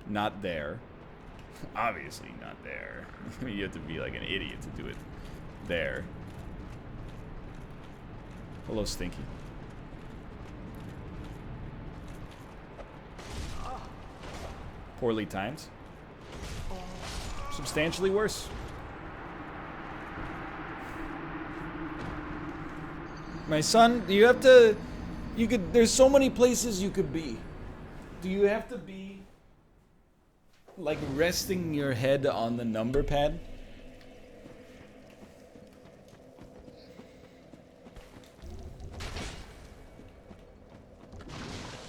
Not there. Obviously not there. You have to be like an idiot to do it there. Hello, Stinky. Poorly timed. Substantially worse. My son, do you have to... There's so many places you could be. Do you have to be... like resting your head on the number pad?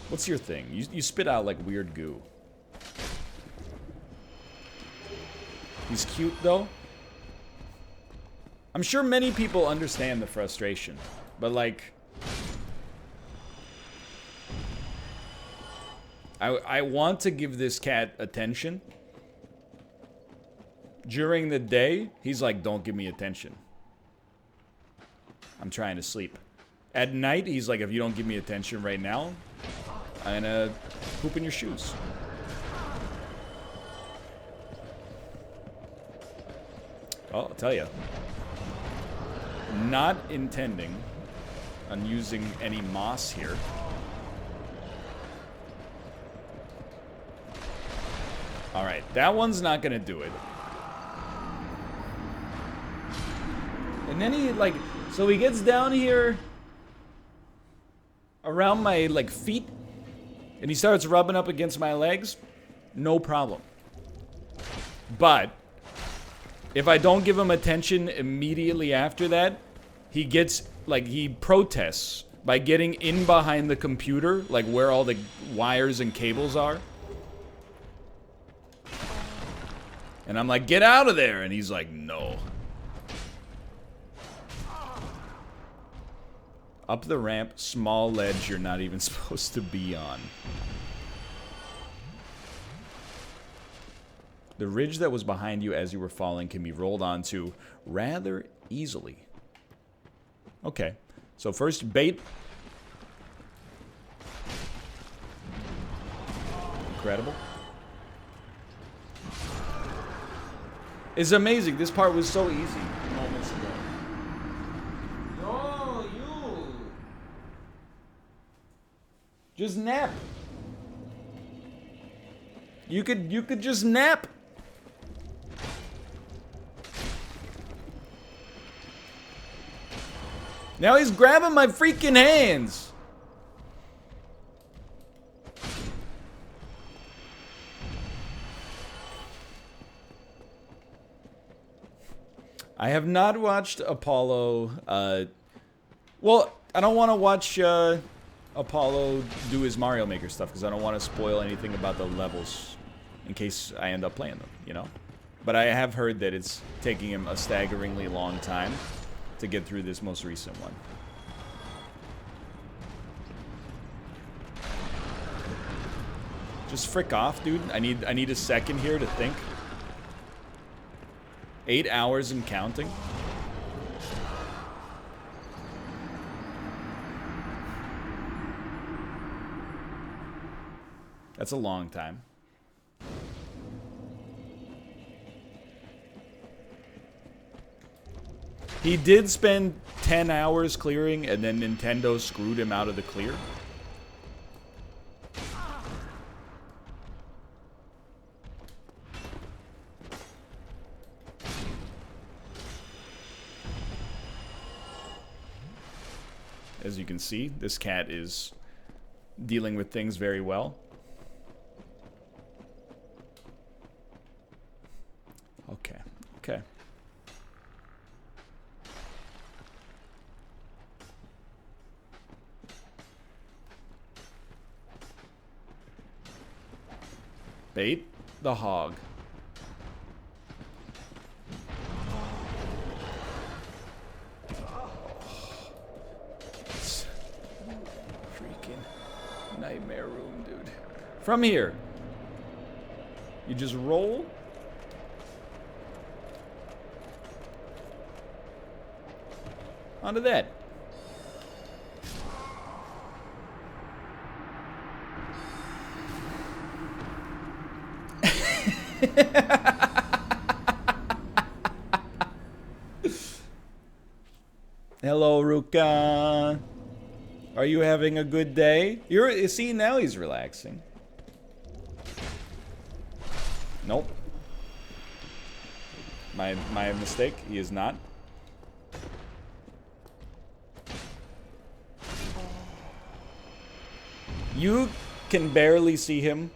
What's your thing? You spit out like weird goo. He's cute though. I'm sure many people understand the frustration, but like I want to give this cat attention. During the day, he's like, don't give me attention. I'm trying to sleep. At night, he's like, if you don't give me attention right now, I'm gonna poop in your shoes. Oh, I'll tell you. Not intending on using any moss here. Alright, that one's not gonna do it. And then he, like, so he gets down here around my, like, feet, and he starts rubbing up against my legs. No problem. But if I don't give him attention immediately after that, he gets, like, he protests by getting in behind the computer, like where all the wires and cables are. And I'm like, get out of there! And he's like, no. Up the ramp, small ledge you're not even supposed to be on. The ridge that was behind you as you were falling can be rolled onto rather easily. Okay, so first bait. Incredible. It's amazing. This part was so easy moments ago. No, you. Just nap. You could just nap. Now he's grabbing my freaking hands. I have not watched Apollo, well, I don't want to watch, Apollo do his Mario Maker stuff, because I don't want to spoil anything about the levels, in case I end up playing them, you know? But I have heard that it's taking him a staggeringly long time to get through this most recent one. Just frick off, dude. I need a second here to think. 8 hours and counting. That's a long time. He did spend 10 hours clearing, and then Nintendo screwed him out of the clear. As you can see, this cat is dealing with things very well. Okay, okay. Bait the hog. Nightmare room, dude. From here, you just roll. Onto that. Hello, Ruka. Are you having a good day? See, now he's relaxing. Nope. My mistake. He is not. You can barely see him,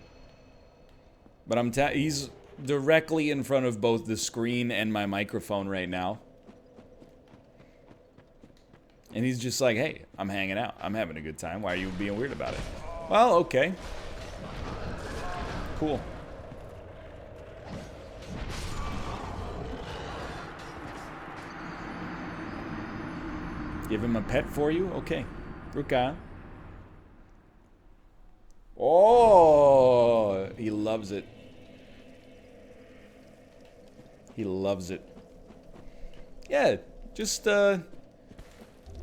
but he's directly in front of both the screen and my microphone right now. And he's just like, hey, I'm hanging out. I'm having a good time. Why are you being weird about it? Well, okay. Cool. Give him a pet for you? Okay. Ruka. Oh, he loves it. He loves it. Yeah, just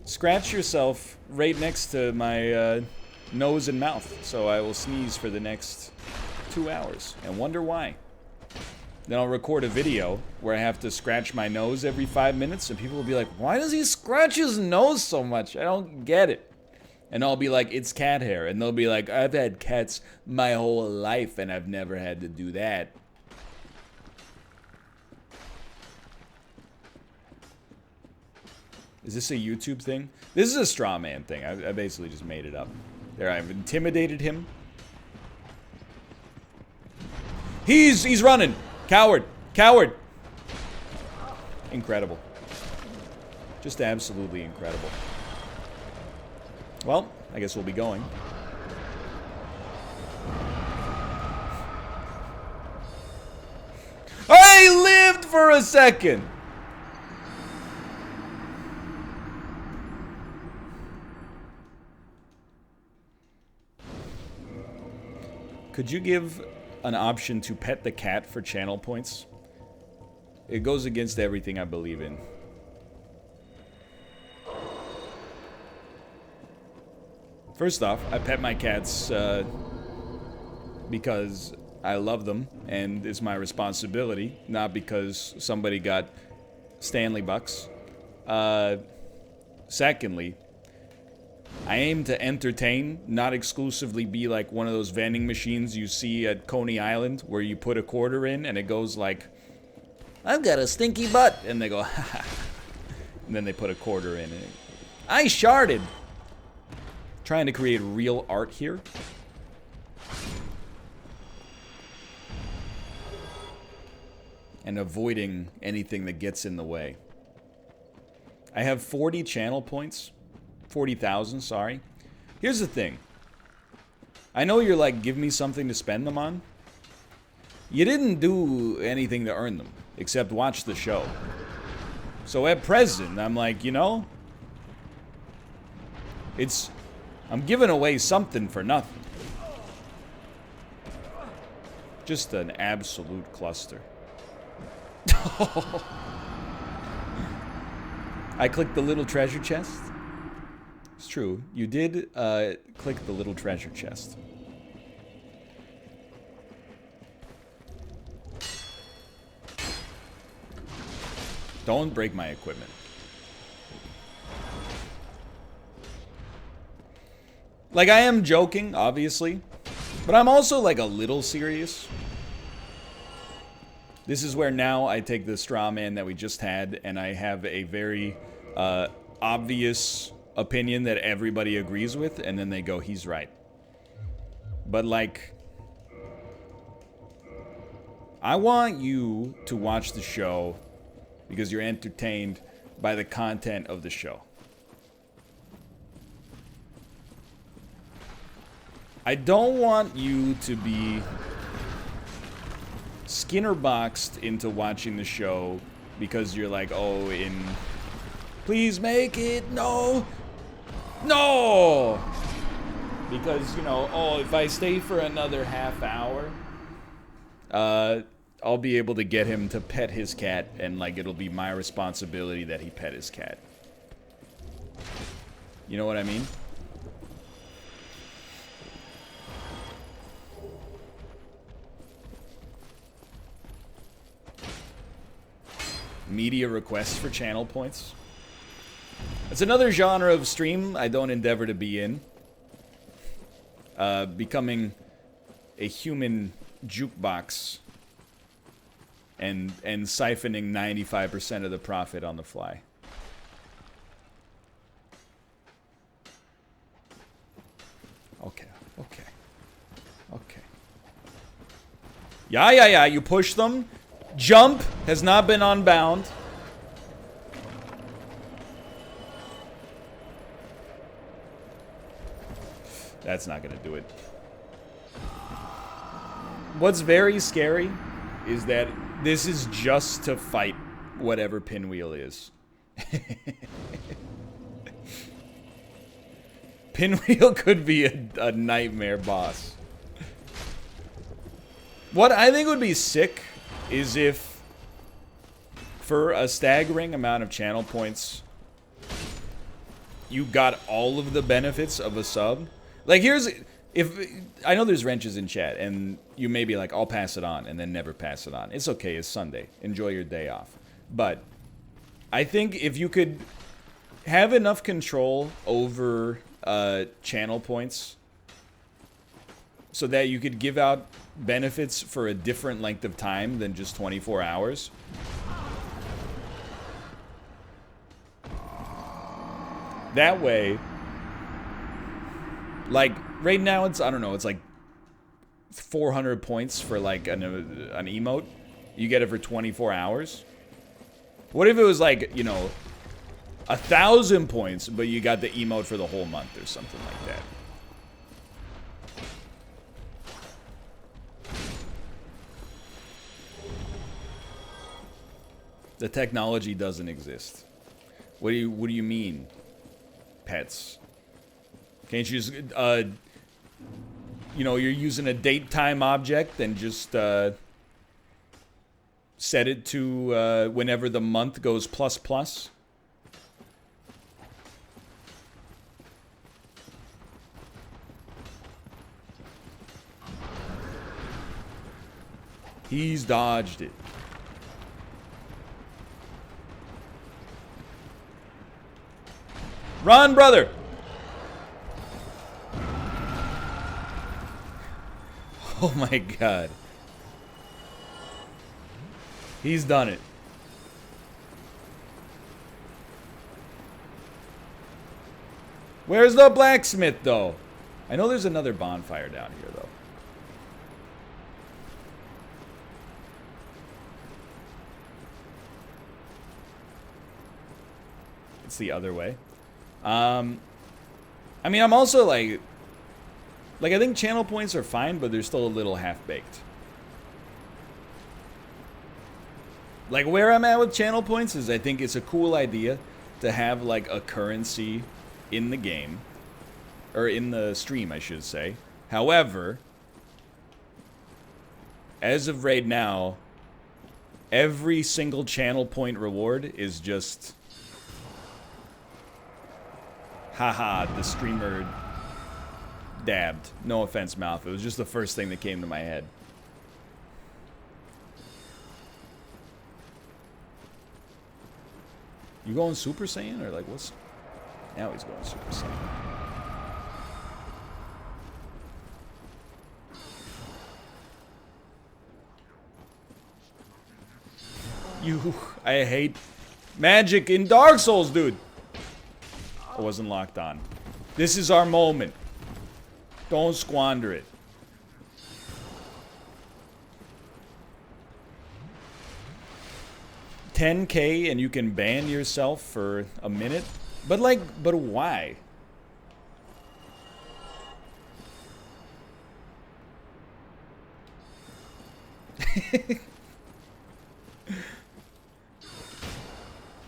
scratch yourself right next to my nose and mouth, so I will sneeze for the next 2 hours and wonder why. Then I'll record a video where I have to scratch my nose every 5 minutes, and people will be like, why does he scratch his nose so much? I don't get it. And I'll be like, it's cat hair. And they'll be like, I've had cats my whole life, and I've never had to do that. Is this a YouTube thing? This is a straw man thing. I basically just made it up. There, I've intimidated him. He's running. Coward. Coward. Incredible. Just absolutely incredible. Well, I guess we'll be going. I lived for a second! Could you give an option to pet the cat for channel points? It goes against everything I believe in. First off, I pet my cats because I love them and it's my responsibility, not because somebody got Stanley bucks. Secondly, I aim to entertain, not exclusively be like one of those vending machines you see at Coney Island where you put a quarter in and it goes like, I've got a stinky butt, and they go, ha. And then they put a quarter in it. I sharded. Trying to create real art here. And avoiding anything that gets in the way. I have 40 channel points. 40,000, sorry. Here's the thing. I know you're like, give me something to spend them on. You didn't do anything to earn them, except watch the show. So at present, I'm like, you know, I'm giving away something for nothing. Just an absolute cluster. I clicked the little treasure chest. It's true. You did click the little treasure chest. Don't break my equipment. Like, I am joking, obviously, but I'm also, like, a little serious. This is where now I take the straw man that we just had, and I have a very obvious opinion that everybody agrees with, and then they go, he's right. But, like, I want you to watch the show because you're entertained by the content of the show. I don't want you to be Skinner boxed into watching the show because you're like, oh, please make it, no, because, you know, oh, if I stay for another half hour, I'll be able to get him to pet his cat, and, like, it'll be my responsibility that he pet his cat. You know what I mean? media requests for channel points. It's another genre of stream I don't endeavor to be in. Becoming a human jukebox and siphoning 95% of the profit on the fly. Okay. Yeah, you push them. Jump has not been unbound. That's not gonna do it. What's very scary is that this is just to fight whatever Pinwheel is. Pinwheel could be a nightmare boss. What I think would be sick is if, for a staggering amount of channel points, you got all of the benefits of a sub. Like, if I know there's wrenches in chat, and you may be like, I'll pass it on, and then never pass it on. It's okay, it's Sunday. Enjoy your day off. But I think if you could have enough control over channel points so that you could give out benefits for a different length of time than just 24 hours. That way, like, right now it's, I don't know, it's like 400 points for like an emote. You get it for 24 hours. What if it was like, you know, 1,000 points, but you got the emote for the whole month or something like that? The technology doesn't exist. What do you mean, pets? Can't you just, you know, you're using a date time object and just set it to whenever the month goes plus plus? He's dodged it. Run, brother! Oh my god. He's done it. Where's the blacksmith, though? I know there's another bonfire down here, though. It's the other way. I mean, I'm also like, I think channel points are fine, but they're still a little half-baked. Like, where I'm at with channel points is I think it's a cool idea to have, like, a currency in the game. Or in the stream, I should say. However, as of right now, every single channel point reward is just... haha, the streamer dabbed. No offense, Mouth. It was just the first thing that came to my head. You going Super Saiyan? Or like, what's... Now he's going Super Saiyan. I hate magic in Dark Souls, dude. I wasn't locked on. This is our moment. Don't squander it. $10K and you can ban yourself for a minute? But like, but why?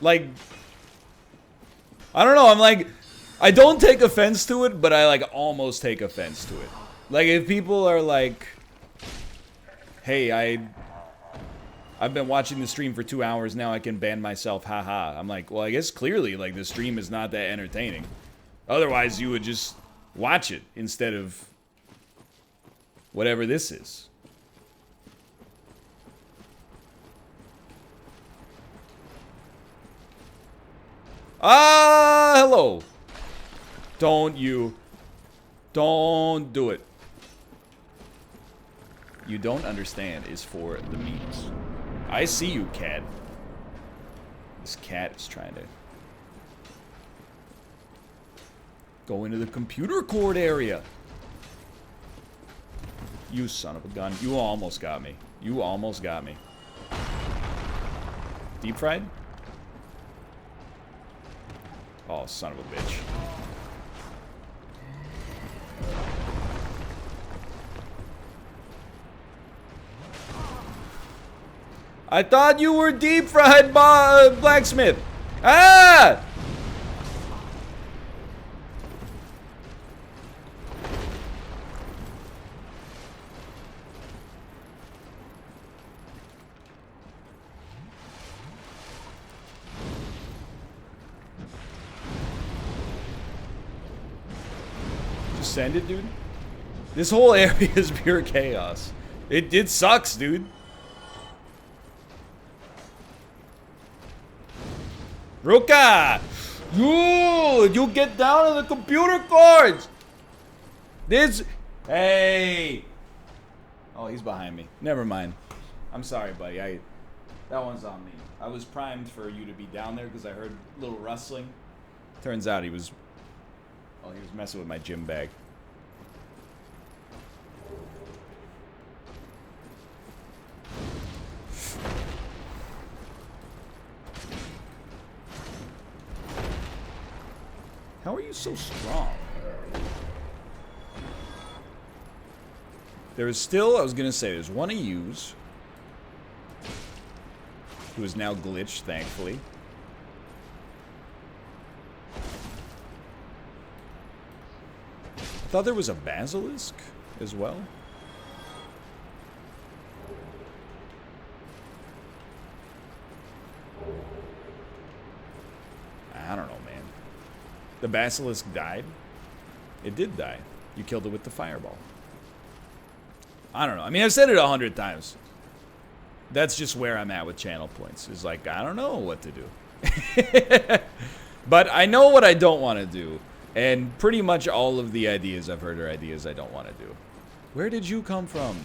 Like, I don't know, I'm like, I don't take offense to it, but I like almost take offense to it. Like, if people are like, hey, I've been watching the stream for 2 hours, now I can ban myself, haha. I'm like, well, I guess clearly, like, the stream is not that entertaining. Otherwise, you would just watch it instead of whatever this is. Ah, hello. Don't you. Don't do it. You don't understand is for the memes. I see you, cat. This cat is trying to go into the computer cord area. You son of a gun. You almost got me. You almost got me. Deep fried? Oh, son of a bitch. I thought you were deep fried blacksmith. Ah! Just send it, dude. This whole area is pure chaos. It sucks, dude. Ruka! You get down on the computer cords! This... Hey! Oh, he's behind me. Never mind. I'm sorry, buddy. That one's on me. I was primed for you to be down there because I heard a little rustling. Turns out he was... Oh, he was messing with my gym bag. How are you so strong? There is still, I was gonna say, there's one of yous who is now glitched, thankfully. I thought there was a basilisk as well. I don't know, man. The basilisk died? It did die. You killed it with the fireball. I don't know. I mean, I've said it 100 times. That's just where I'm at with channel points. Is like, I don't know what to do. But I know what I don't want to do. And pretty much all of the ideas I've heard are ideas I don't want to do. Where did you come from?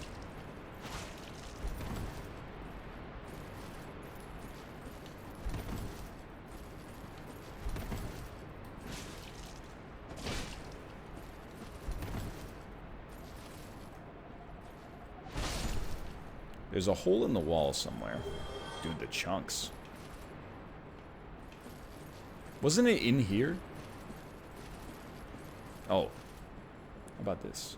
There's a hole in the wall somewhere. Dude, the chunks. Wasn't it in here? Oh. How about this?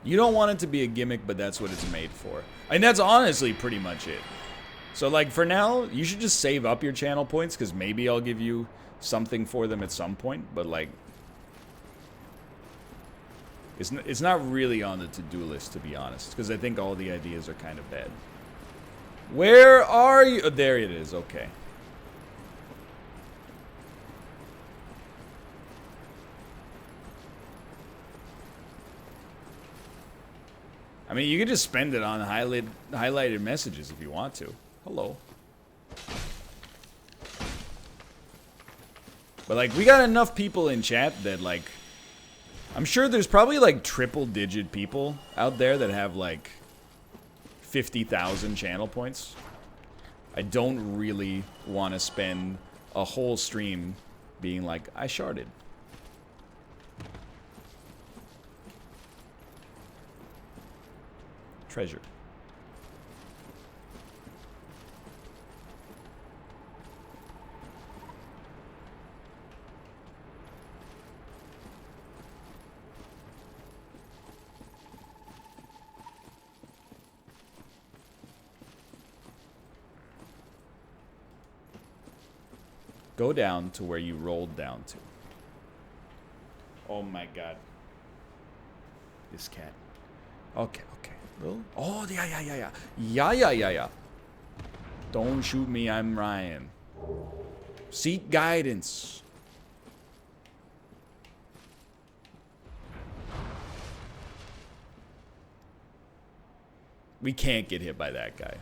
You don't want it to be a gimmick, but that's what it's made for. And that's honestly pretty much it. So, like, for now, you should just save up your channel points, because maybe I'll give you something for them at some point, but, like, it's not really on the to-do list, to be honest, because I think all the ideas are kind of bad. Where are you? Oh, there it is, okay. I mean, you could just spend it on highlighted messages if you want to. Hello. But, like, we got enough people in chat that, like, I'm sure there's probably, like, triple-digit people out there that have, like, 50,000 channel points. I don't really want to spend a whole stream being like, I sharded. Treasure. Go down to where you rolled down to. Oh my god. This cat. Okay, okay. Little. Oh, yeah. Don't shoot me, I'm Ryan. Seek guidance. We can't get hit by that guy.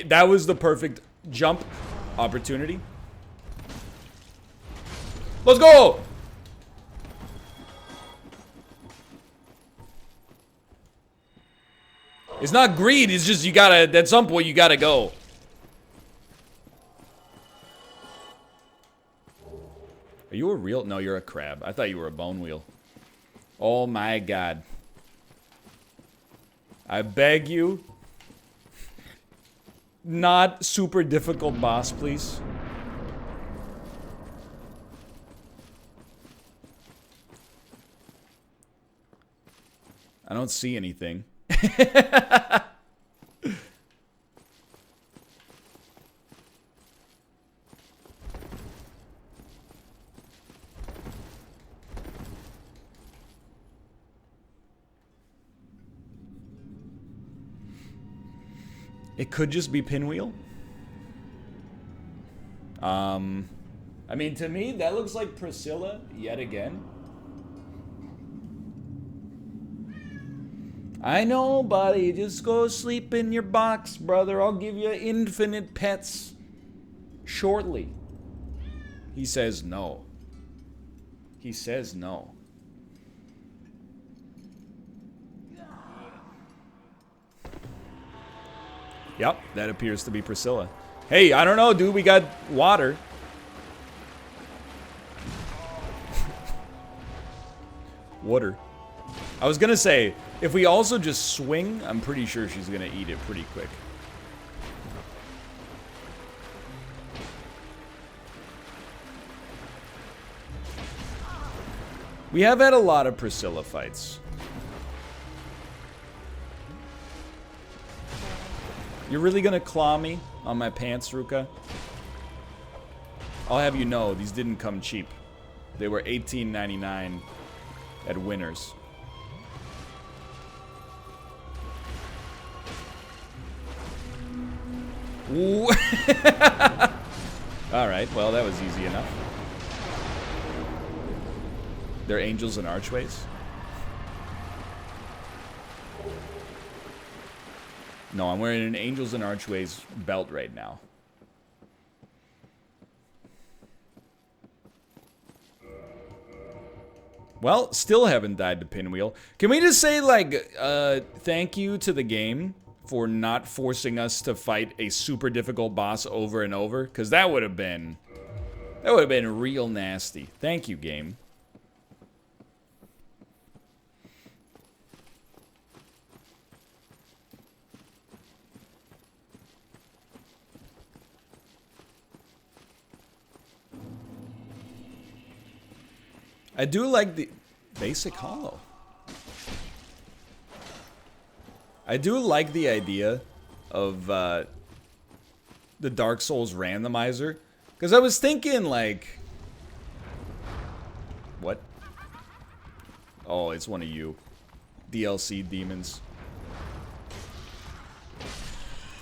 That was the perfect jump opportunity. Let's go! It's not greed, it's just you gotta, at some point you gotta go. Are you a real? No, you're a crab. I thought you were a bone wheel. Oh my god. I beg you. Not super difficult boss, please. I don't see anything. It could just be Pinwheel. I mean, to me, that looks like Priscilla yet again. I know, buddy. Just go sleep in your box, brother. I'll give you infinite pets shortly. He says no. He says no. Yep, that appears to be Priscilla. Hey, I don't know, dude. We got water. Water. I was gonna say, if we also just swing, I'm pretty sure she's gonna eat it pretty quick. We have had a lot of Priscilla fights. You're really gonna claw me on my pants, Ruka? I'll have you know, these didn't come cheap. They were $18.99 at Winners. Ooh. Alright, well, that was easy enough. They're angels and archways? No, I'm wearing an Angels and Archways belt right now. Well, still haven't died to Pinwheel. Can we just say, like, thank you to the game for not forcing us to fight a super difficult boss over and over? Because that would have been real nasty. Thank you, game. I do like the basic hollow. I do like the idea of the Dark Souls randomizer, because I was thinking like, what? Oh, it's one of you, DLC demons.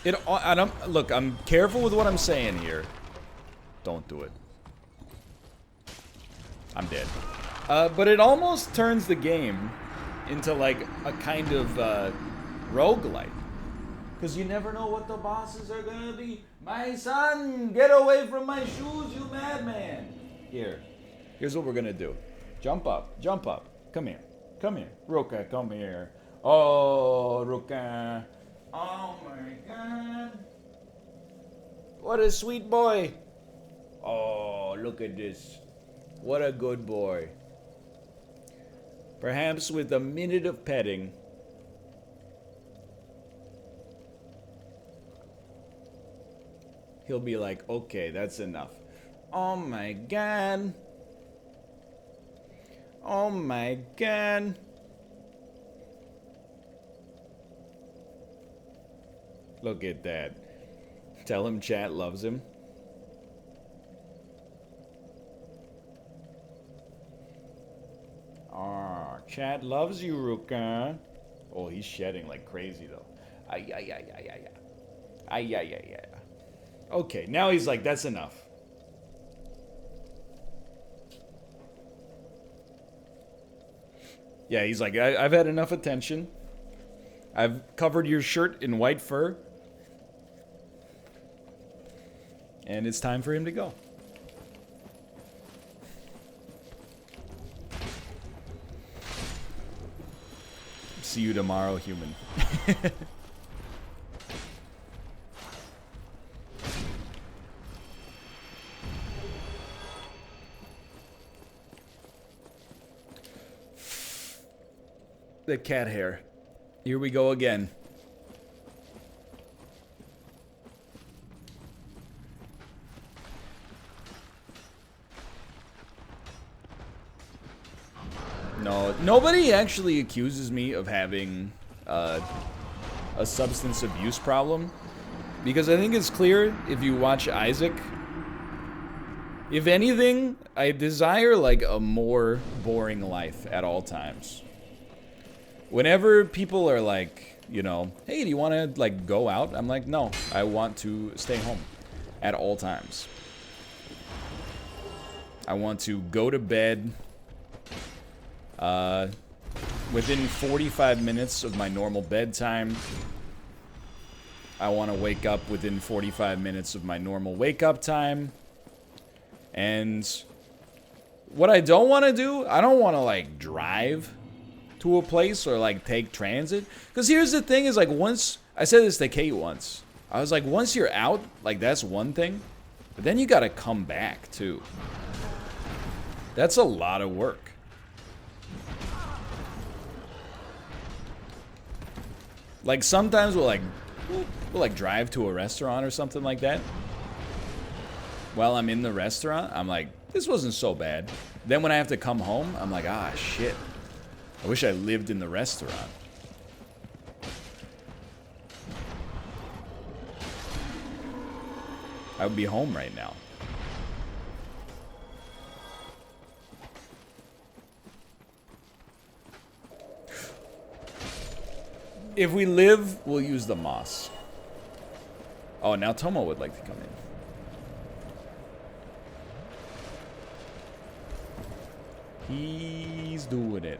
Look, I'm careful with what I'm saying here. Don't do it. I'm dead. But it almost turns the game into like a kind of roguelike. Because you never know what the bosses are gonna be. My son, get away from my shoes, you madman. Here's what we're gonna do. Jump up, jump up. Come here, come here. Ruka, come here. Oh, Ruka. Oh my god. What a sweet boy. Oh, look at this. What a good boy. Perhaps with a minute of petting, he'll be like, okay, that's enough. Oh my god. Oh my god. Look at that. Tell him chat loves him. Ah, chat loves you, Ruka. Oh, he's shedding like crazy, though. Ay, ay, ay, ay, ay, ay. Ay, ay, ay, ay. Okay, now he's like, that's enough. Yeah, he's like, I've had enough attention. I've covered your shirt in white fur. And it's time for him to go. See you tomorrow, human. The cat hair. Here we go again. No, nobody actually accuses me of having a substance abuse problem, because I think it's clear if you watch Isaac. If anything, I desire like a more boring life at all times. Whenever people are like, you know, hey, do you want to like go out? I'm like, no, I want to stay home at all times. I want to go to bed within 45 minutes of my normal bedtime. I want to wake up within 45 minutes of my normal wake up time. And what I don't want to do, I don't want to like drive to a place or like take transit. Because here's the thing is like once, I said this to Kate once. I was like, once you're out, like that's one thing. But then you got to come back too. That's a lot of work. Like sometimes we'll drive to a restaurant or something like that. While I'm in the restaurant, I'm like, this wasn't so bad. Then when I have to come home, I'm like, ah, shit. I wish I lived in the restaurant. I would be home right now. If we live, we'll use the moss. Oh, now Tomo would like to come in. He's doing it.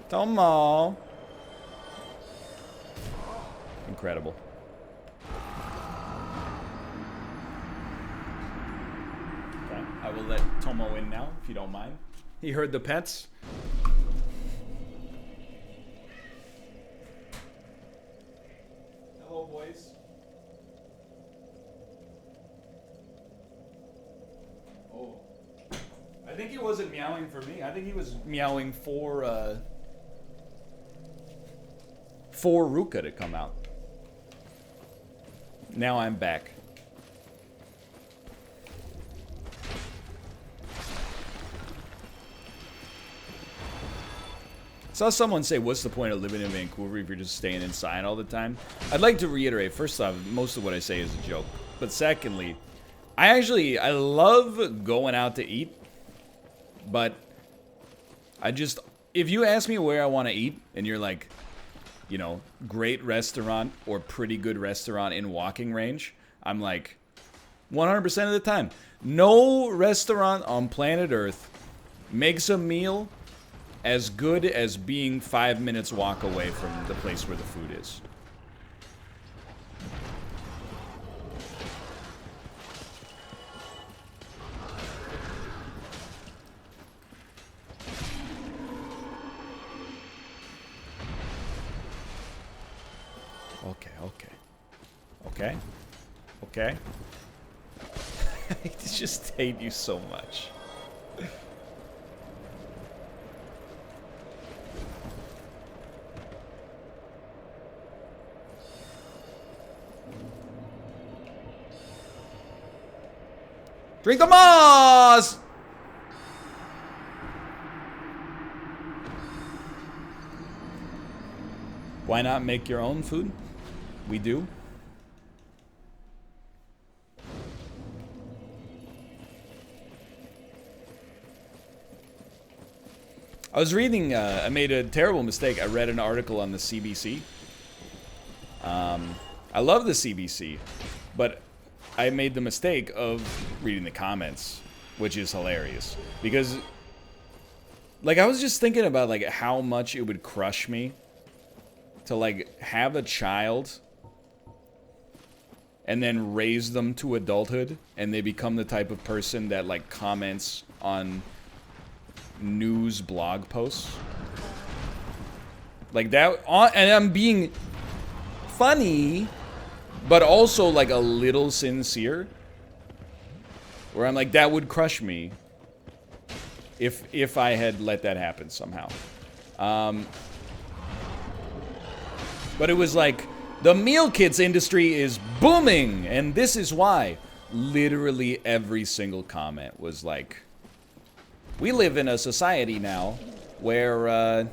Tomo. Incredible. Okay, I will let Tomo in now, if you don't mind. He heard the pets. Hello, boys. Oh. I think he wasn't meowing for me. I think he was meowing for Ruka to come out. Now I'm back. Saw someone say, what's the point of living in Vancouver if you're just staying inside all the time? I'd like to reiterate, first off, most of what I say is a joke. But secondly, I love going out to eat. But if you ask me where I want to eat, and you're like, you know, great restaurant or pretty good restaurant in walking range, I'm like, 100% of the time. No restaurant on planet Earth makes a meal as good as being 5 minutes walk away from the place where the food is. Okay. I just hate you so much. Drink the moss! Why not make your own food? We do. I was reading, I made a terrible mistake. I read an article on the CBC. I love the CBC, but I made the mistake of reading the comments. which is hilarious. Because, like, I was just thinking about, like, how much it would crush me to, like, have a child and then raise them to adulthood, and they become the type of person that, like, comments on news blog posts. Like that, and I'm being funny, but also, like, a little sincere. Where I'm like, that would crush me if I had let that happen somehow. But it was like, the meal kits industry is booming, and this is why. Literally every single comment was like, we live in a society now where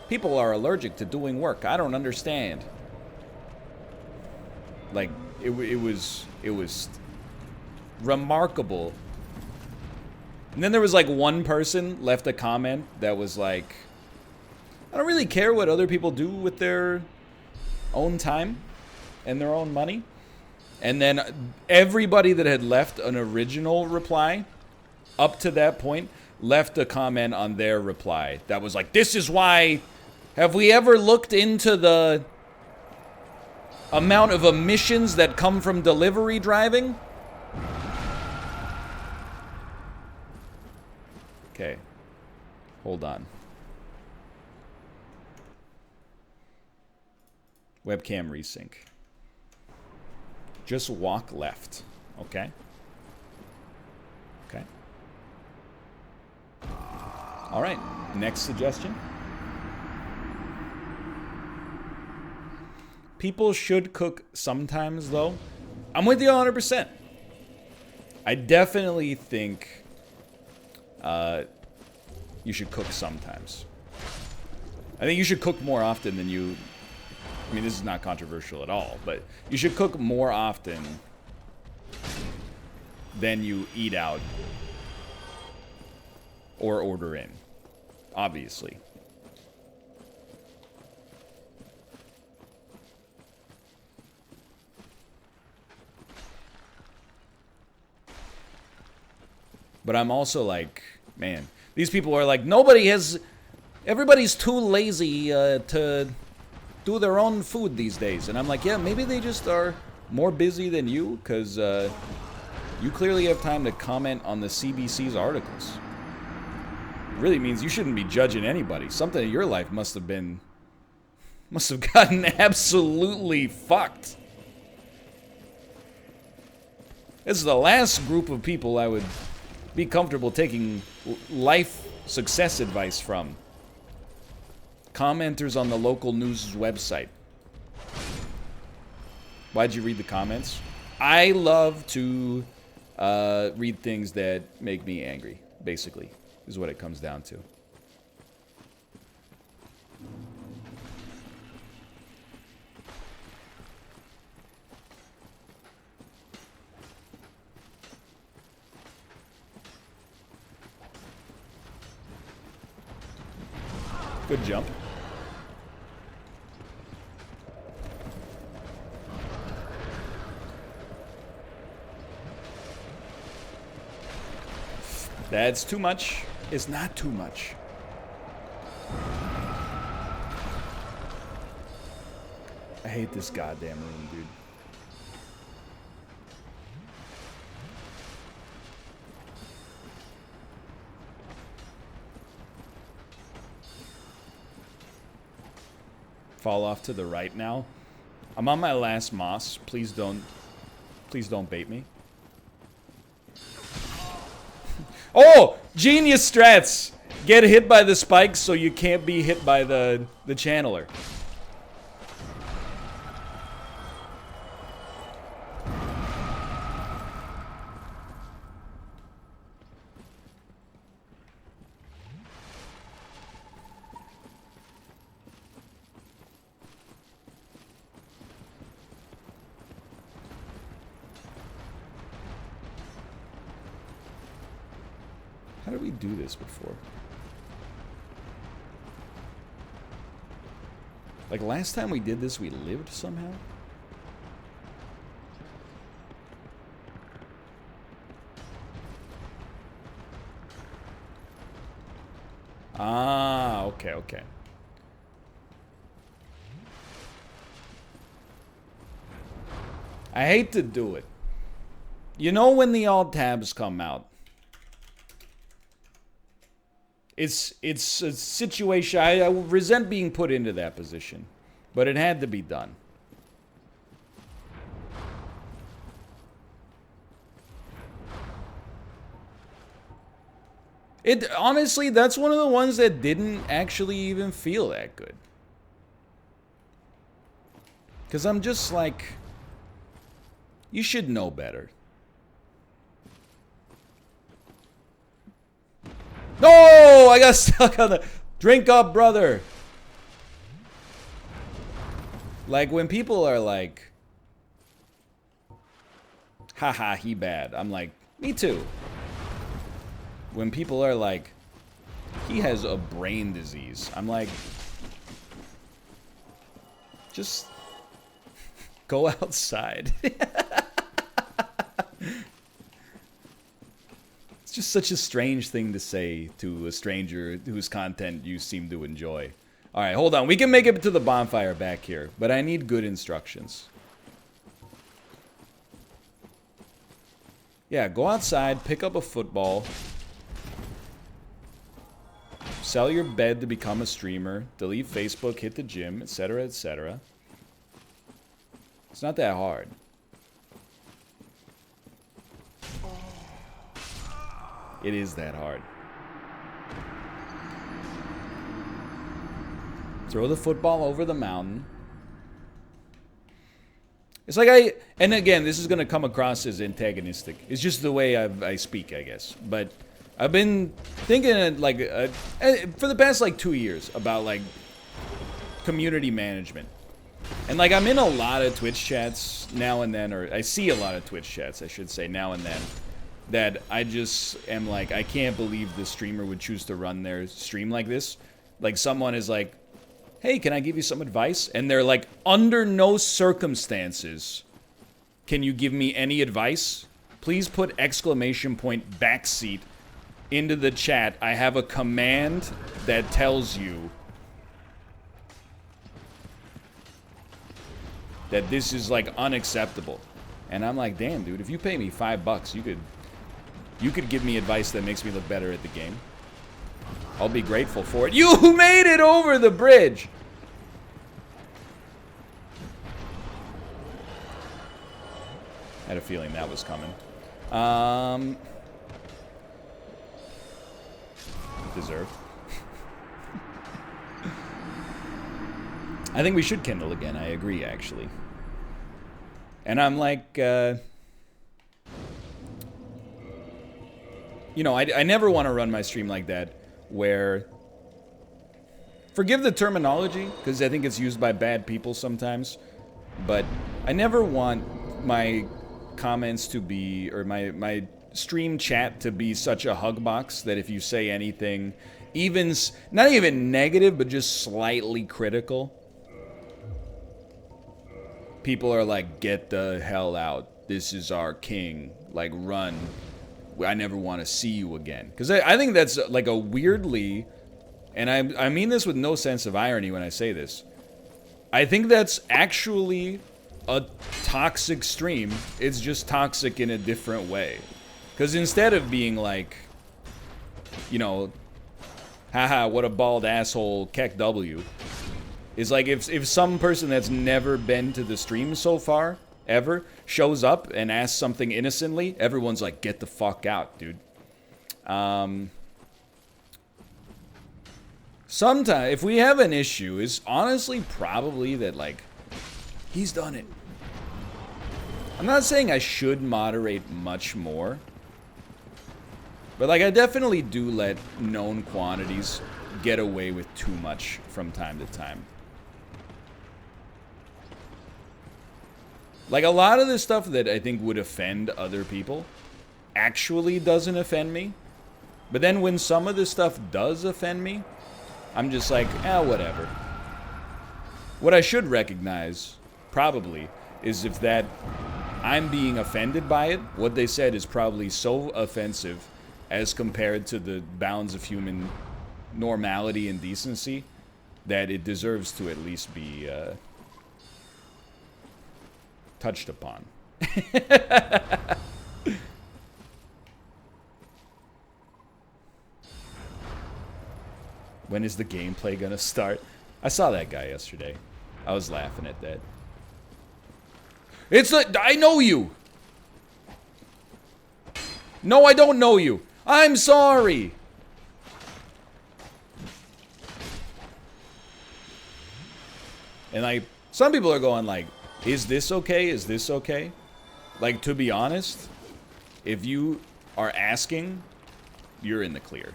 people are allergic to doing work. I don't understand. Like, it was remarkable. And then there was like one person left a comment that was like, I don't really care what other people do with their own time and their own money. And then everybody that had left an original reply up to that point left a comment on their reply that was like, this is why, have we ever looked into the amount of emissions that come from delivery driving? Okay, hold on. Webcam resync. Just walk left, okay? Okay. All right, next suggestion. People should cook sometimes, though. I'm with you 100%. I definitely think you should cook sometimes. I think you should cook more often than you... I mean, this is not controversial at all, but you should cook more often than you eat out or order in, obviously. But I'm also like, man, these people are like, everybody's too lazy to do their own food these days. And I'm like, yeah, maybe they just are more busy than you, because you clearly have time to comment on the CBC's articles. It really means you shouldn't be judging anybody. Something in your life must have gotten absolutely fucked. This is the last group of people I would be comfortable taking life success advice from. Commenters on the local news website. Why'd you read the comments? I love to read things that make me angry, basically, is what it comes down to. Good jump. That's too much. It's not too much. I hate this goddamn room, dude. Fall off to the right now. I'm on my last moss. Please don't bait me. Oh, genius strats. Get hit by the spikes so you can't be hit by the channeler. How did we do this before? Like last time we did this, we lived somehow? Ah, okay, okay. I hate to do it. You know when the alt tabs come out, it's a situation, I resent being put into that position, but it had to be done. Honestly, that's one of the ones that didn't actually even feel that good. Because I'm just like, you should know better. No! I got stuck on the... Drink up, brother! Like, when people are like... Haha, he bad. I'm like, me too. When people are like, he has a brain disease. I'm like... Just... Go outside. It's just such a strange thing to say to a stranger whose content you seem to enjoy. Alright, hold on. We can make it to the bonfire back here, but I need good instructions. Yeah, go outside, pick up a football. Sell your bed to become a streamer. Delete Facebook, hit the gym, etc., etc. It's not that hard. It is that hard. Throw the football over the mountain. It's like and again, this is going to come across as antagonistic. It's just the way I speak, I guess. But I've been thinking, like, for the past, like, 2 years about, like, community management. And, like, I'm in a lot of Twitch chats now and then, or I see a lot of Twitch chats, I should say, now and then, that I just am like, I can't believe the streamer would choose to run their stream like this. Like, someone is like, hey, can I give you some advice? And they're like, under no circumstances can you give me any advice. Please put exclamation point backseat into the chat. I have a command that tells you that this is, like, unacceptable. And I'm like, damn, dude, if you pay me $5, you could give me advice that makes me look better at the game. I'll be grateful for it. You made it over the bridge! I had a feeling that was coming. Deserved. I think we should kindle again. I agree, actually. And I'm like, you know, I never want to run my stream like that, where, forgive the terminology, because I think it's used by bad people sometimes, but I never want my comments to be, or my stream chat to be such a hug box that if you say anything, even, not even negative, but just slightly critical, people are like, get the hell out. This is our king. Like, run. I never want to see you again. Because I think that's like a weirdly, and I mean this with no sense of irony when I say this, I think that's actually a toxic stream. It's just toxic in a different way. Because instead of being like, you know, haha, what a bald asshole, Keck W, is like if some person that's never been to the stream so far, ever, shows up and asks something innocently, everyone's like, get the fuck out, dude. Sometimes, if we have an issue, is honestly probably that, like, he's done it. I'm not saying I should moderate much more, but, like, I definitely do let known quantities get away with too much from time to time. Like, a lot of the stuff that I think would offend other people actually doesn't offend me. But then when some of this stuff does offend me, I'm just like, whatever. What I should recognize, probably, is if that I'm being offended by it, what they said is probably so offensive as compared to the bounds of human normality and decency, that it deserves to at least be touched upon. When is the gameplay gonna start? I saw that guy yesterday. I was laughing at that. I know you! No, I don't know you. I'm sorry! And like, some people are going like, is this okay? Is this okay? Like, to be honest, if you are asking, you're in the clear.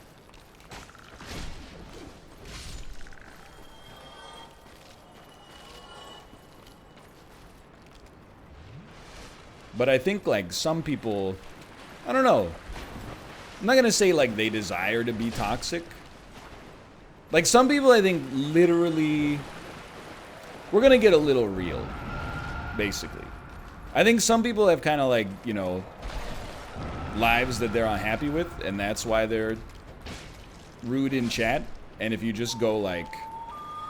But I think, like, some people, I don't know. I'm not gonna say, like, they desire to be toxic. Like, some people, I think, literally, we're gonna get a little real, basically. I think some people have kind of, like, you know, lives that they're unhappy with, and that's why they're rude in chat. And if you just go, like,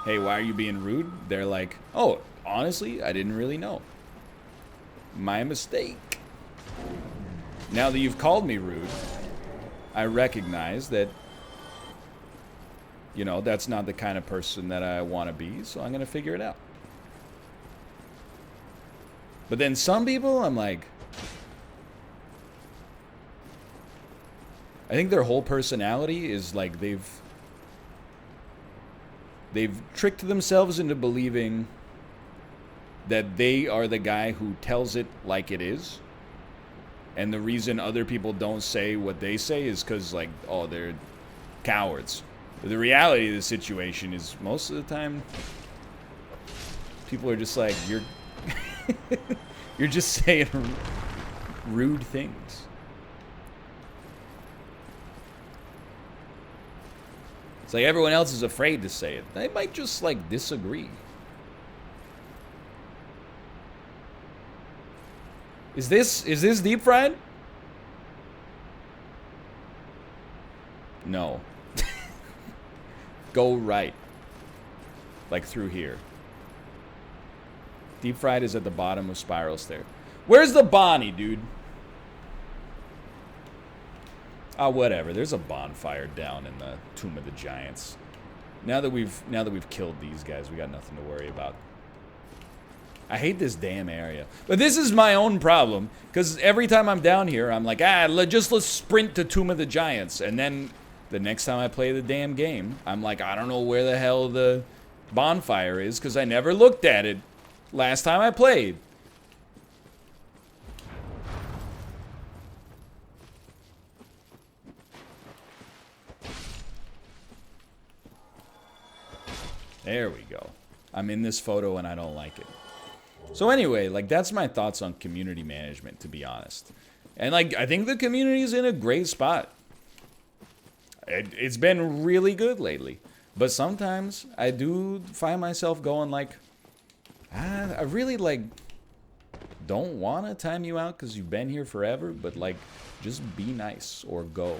hey, why are you being rude? They're like, oh, honestly, I didn't really know. My mistake. Now that you've called me rude, I recognize that, you know, that's not the kind of person that I want to be, so I'm going to figure it out. But then some people, I'm like, I think their whole personality is like they've tricked themselves into believing that they are the guy who tells it like it is. And the reason other people don't say what they say is because, like, oh, they're cowards. But the reality of the situation is most of the time, people are just like, you're you're just saying rude things. It's like everyone else is afraid to say it. They might just, like, disagree. Is this deep fried? No. Go right. Like through here. Deep fried is at the bottom of Spiral Stair. Where's the Bonnie, dude? Ah, whatever. There's a bonfire down in the Tomb of the Giants. Now that we've killed these guys, we got nothing to worry about. I hate this damn area. But this is my own problem, because every time I'm down here, I'm like, let's sprint to Tomb of the Giants. And then the next time I play the damn game, I'm like, I don't know where the hell the bonfire is, because I never looked at it last time I played. There we go. I'm in this photo and I don't like it. So anyway, like, that's my thoughts on community management, to be honest. And, like, I think the community's in a great spot. It's been really good lately. But sometimes I do find myself going like, I really, like, don't want to time you out because you've been here forever, but, like, just be nice or go.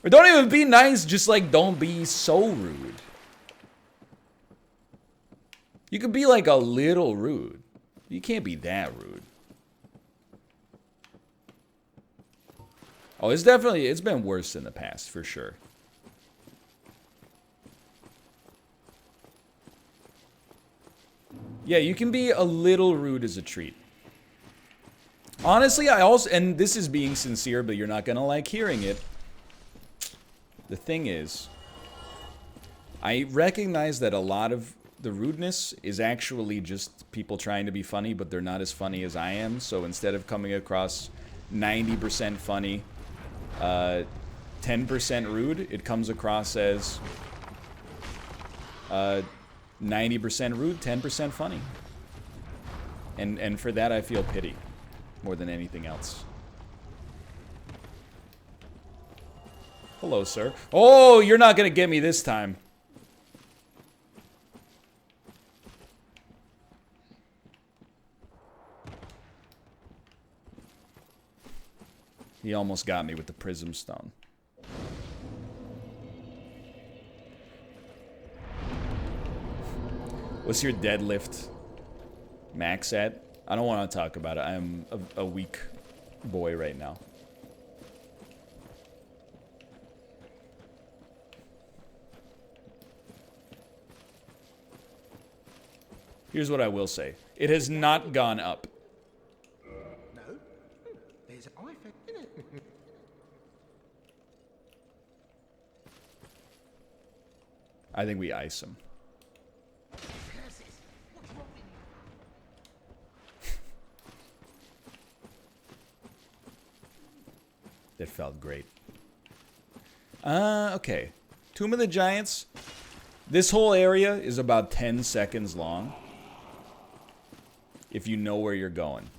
Or don't even be nice, just, like, don't be so rude. You could be, like, a little rude. You can't be that rude. Oh, it's been worse in the past, for sure. Yeah, you can be a little rude as a treat. Honestly, I also, and this is being sincere, but you're not gonna like hearing it. The thing is, I recognize that a lot of the rudeness is actually just people trying to be funny, but they're not as funny as I am. So instead of coming across 90% funny, 10% rude, it comes across as 90% rude, 10% funny. And for that, I feel pity more than anything else. Hello, sir. Oh, you're not gonna get me this time. He almost got me with the prism stone. What's your deadlift max at? I don't want to talk about it. I am a weak boy right now. Here's what I will say. It has not gone up. No? There's an iPhone in it. I think we ice him. It felt great. Okay. Tomb of the Giants. This whole area is about 10 seconds long. If you know where you're going.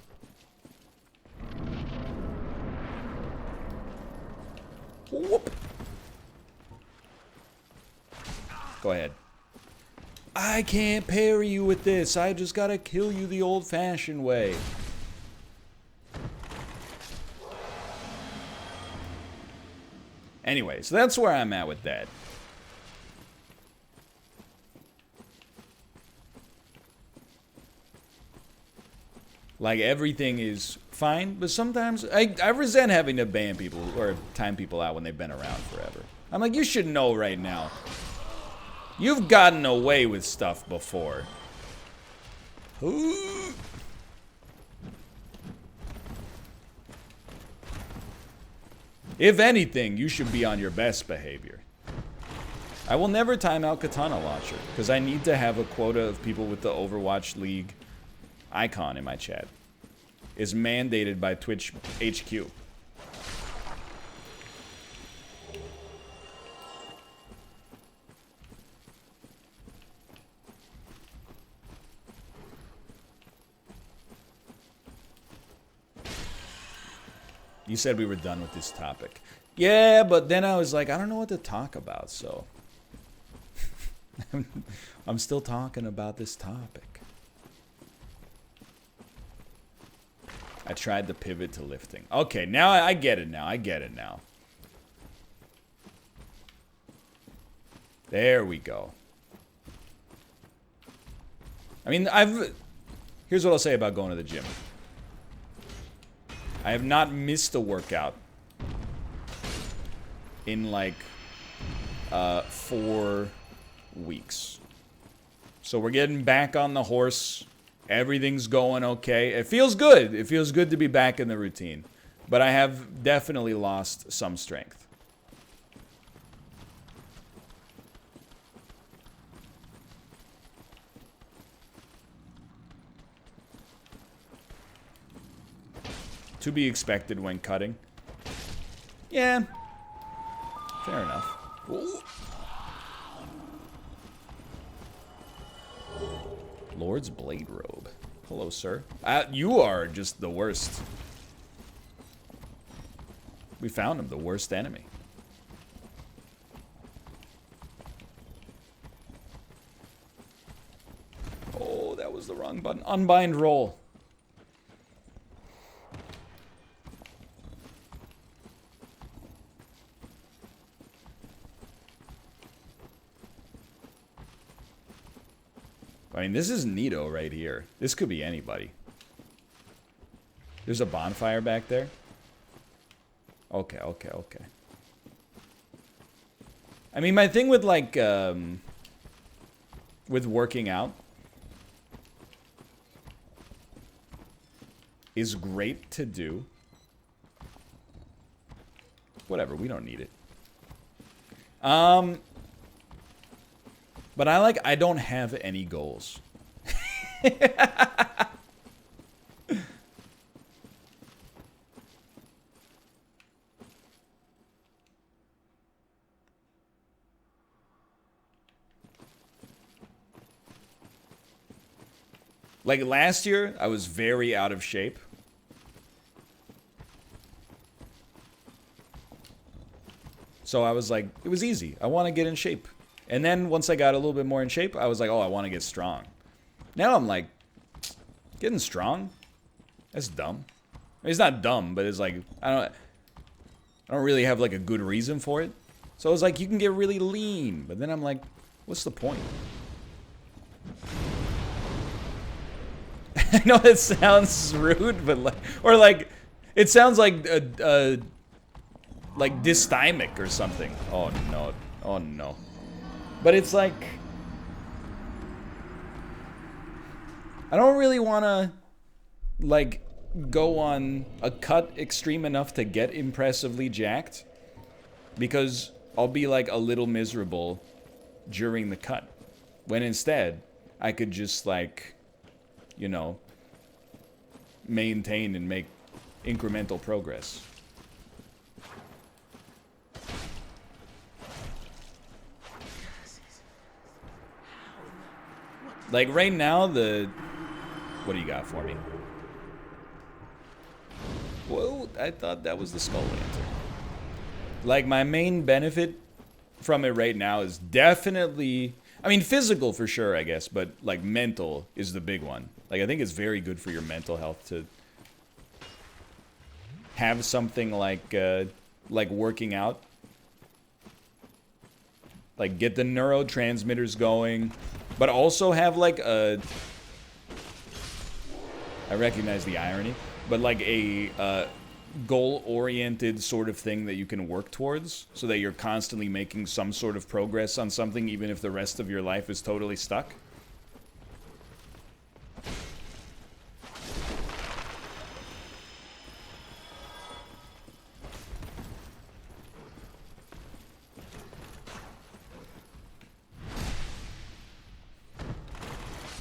Whoop. Go ahead. I can't parry you with this. I just gotta kill you the old-fashioned way. Anyway, so that's where I'm at with that. Like, everything is fine, but sometimes I resent having to ban people or time people out when they've been around forever. I'm like, you should know right now. You've gotten away with stuff before. If anything, you should be on your best behavior. I will never time out Katana Launcher, because I need to have a quota of people with the Overwatch League icon in my chat. Is mandated by Twitch HQ. You said we were done with this topic. Yeah, but then I was like, I don't know what to talk about, so... I'm still talking about this topic. I tried to pivot to lifting. Okay, now I get it now. I get it now. There we go. I mean, here's what I'll say about going to the gym. I have not missed a workout in like 4 weeks. So we're getting back on the horse. Everything's going okay. It feels good. It feels good to be back in the routine. But I have definitely lost some strength. To be expected when cutting. Yeah. Fair enough. Ooh. Lord's Blade Robe. Hello, sir. You are just the worst. We found him, the worst enemy. Oh, that was the wrong button. Unbind roll. I mean, this is neato right here. This could be anybody. There's a bonfire back there. Okay, okay, okay. I mean, my thing with, like, with working out is great to do. Whatever, we don't need it. But I don't have any goals. Like last year, I was very out of shape. So I was like, it was easy. I want to get in shape. And then once I got a little bit more in shape, I was like, oh, I want to get strong. Now I'm like, getting strong? That's dumb. I mean, it's not dumb, but it's like, I don't really have like a good reason for it. So I was like, you can get really lean. But then I'm like, what's the point? I know it sounds rude, but like, or like, it sounds like like dysthymic or something. Oh no, oh no. But it's like, I don't really want to like go on a cut extreme enough to get impressively jacked, because I'll be like a little miserable during the cut, when instead I could just like, you know, maintain and make incremental progress. Like right now, what do you got for me? Whoa, I thought that was the skull lantern. Like my main benefit from it right now is definitely, I mean, physical for sure, I guess, but like mental is the big one. Like I think it's very good for your mental health to have something like working out. Like get the neurotransmitters going, but also have like a, I recognize the irony, but like a goal-oriented sort of thing that you can work towards, so that you're constantly making some sort of progress on something, even if the rest of your life is totally stuck.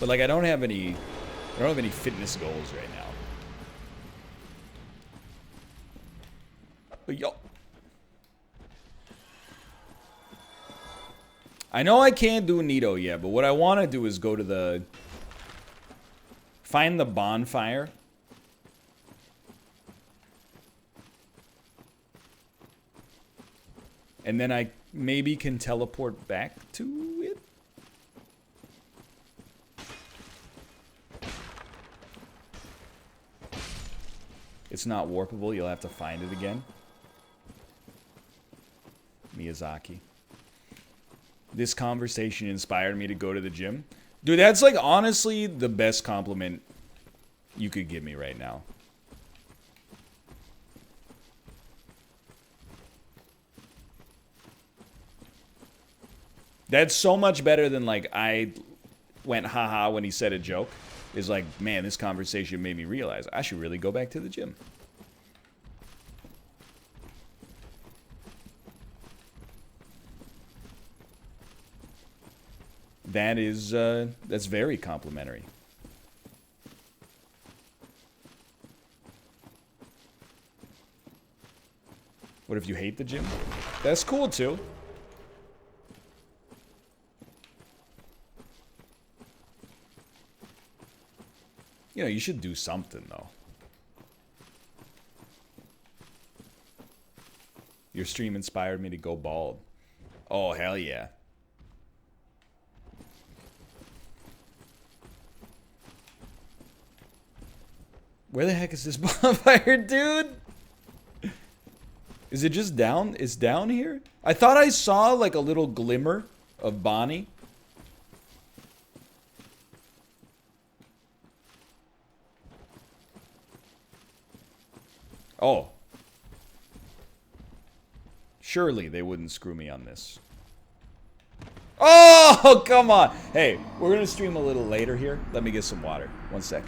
But like I don't have any fitness goals right now. But yo, I know I can't do Nito yet, but what I want to do is go to find the bonfire. And then I maybe can teleport back to it. It's not warpable, you'll have to find it again. Miyazaki. This conversation inspired me to go to the gym. Dude, that's like honestly the best compliment you could give me right now. That's so much better than like I went haha when he said a joke. Is like, man, this conversation made me realize I should really go back to the gym. That is, that's very complimentary. What if you hate the gym? That's cool too. You know, you should do something though. Your stream inspired me to go bald. Oh, hell yeah. Where the heck is this bonfire, dude? Is it just down? It's down here? I thought I saw like a little glimmer of Bonnie. Oh. Surely they wouldn't screw me on this. Oh, come on. Hey, we're going to stream a little later here. Let me get some water. 1 sec.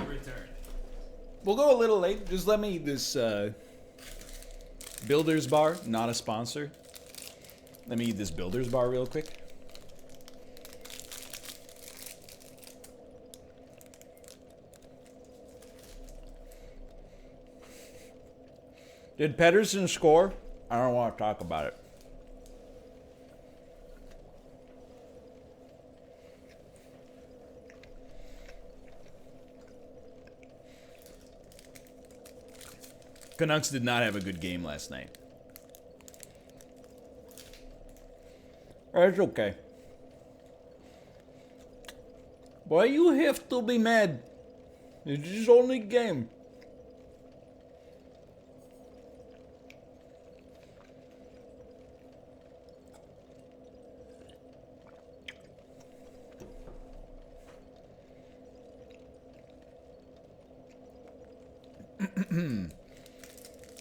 return. We'll go a little late. Just let me eat this Builder's Bar, not a sponsor. Let me eat this Builder's Bar real quick. Did Pedersen score? I don't want to talk about it. Canucks did not have a good game last night. That's okay. Why you have to be mad? It's just only a game.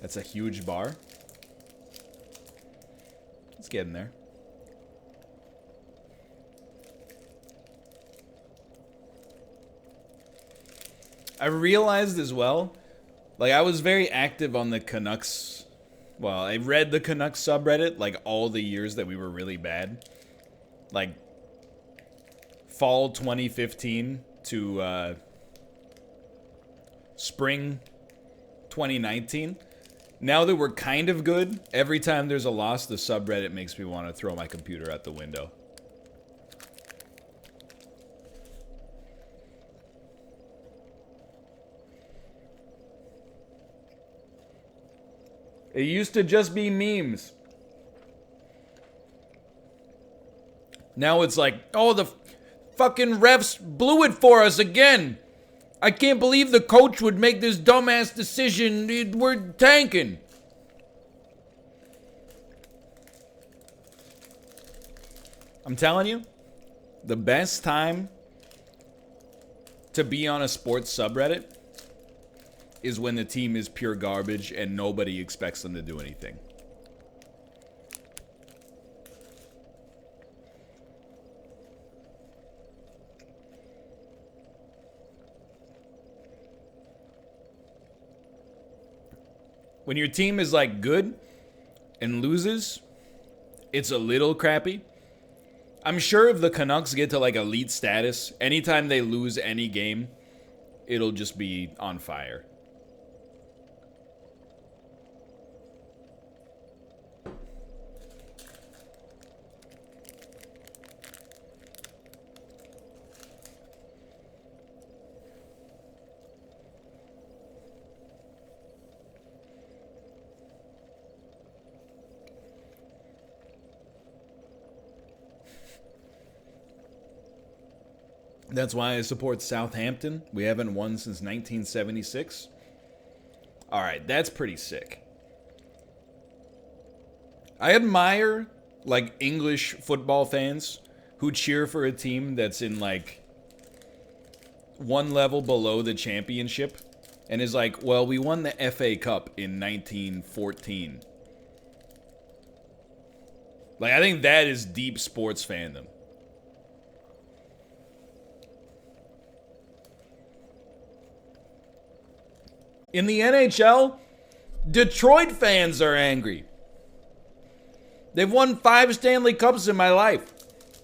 That's a huge bar. Let's get in there. I realized as well, like I was very active on the Canucks. Well, I read the Canucks subreddit like all the years that we were really bad. Like fall 2015 to spring 2019. Now that we're kind of good, every time there's a loss, the subreddit makes me want to throw my computer out the window. It used to just be memes. Now it's like, oh, the fucking refs blew it for us again. I can't believe the coach would make this dumbass decision. We're tanking. I'm telling you, the best time to be on a sports subreddit is when the team is pure garbage and nobody expects them to do anything. When your team is like good and loses, it's a little crappy. I'm sure if the Canucks get to like elite status, anytime they lose any game, it'll just be on fire. That's why I support Southampton. We haven't won since 1976. All right, that's pretty sick. I admire, like, English football fans who cheer for a team that's in, like, one level below the championship and is like, well, we won the FA Cup in 1914. Like, I think that is deep sports fandom. In the NHL, Detroit fans are angry. They've won 5 Stanley Cups in my life.